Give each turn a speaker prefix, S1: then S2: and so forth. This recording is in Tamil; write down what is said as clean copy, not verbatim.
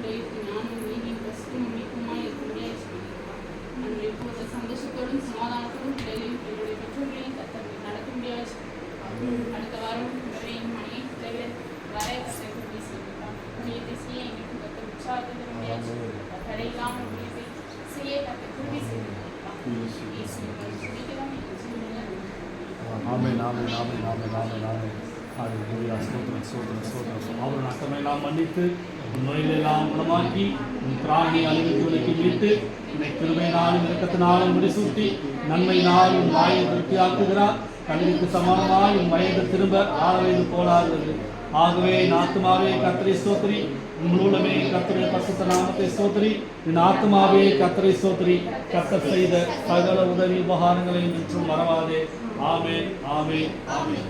S1: ஞானம் நீதியும் பிரசித்தும் மீட்புமாய் இருக்கும்படியாக சொல்லியிருக்கிறார். நாங்கள் இப்போது சந்தோஷத்தோடும் சமாதானத்தோடும் பிள்ளைகளையும் எங்களுடைய பெற்றோர்களையும் கத்தர் நடக்கும்படியாக சொல்லியிருக்கிறார். அடுத்த வாரம் பிள்ளையும் மனையை பிள்ளைகளை வர கத்தை கொண்டு சொல்லியிருக்கிறார். ஊழியத்தை செய்ய எங்களுக்கு கத்தர் உற்சாகத்தை தரும்படியாக சொல்லியிருக்கிறார். தடையில்லாமல் ஊழியத்தை செய்ய கத்தை கொண்டு சொல்லியிருக்கிறார்.
S2: ஆமென் ஆமென் ஆமென் ஆமென் ஆமென் ஆமென். ஹல்லேலூயா. ஸ்தோத்திரம் ஸ்தோத்திரம் ஸ்தோத்திரம். அவர் நட்டமெல்லாம் மன்னித்து உன் நோயிலெல்லாம் குணமாக்கி உன் திராணி அழிவுக்கு விலக்கி மீட்டு உன்னை கிருபையினாலும் இரக்கத்தினாலும் முடிசூட்டி நன்மையினால் உன் வாயை திருப்தியாக்குகிறார். கல்விக்கு சமானமாய் உன் வயது திரும்ப 6 வயது போலாகிறது. ஆகவே என் ஆத்துமாவே கர்த்தரை ஸ்தோத்திரி, உன் மூலமே கர்த்தருடைய பரிசுத்த நாமத்தை ஸ்தோத்திரி. என் ஆத்துமாவே கர்த்தரை ஸ்தோத்திரி, கர்த்தர் செய்த சகல உதவி உபகாரங்களையும் என்றும் மறவாதே. ஆமென் ஆமென் ஆமென்.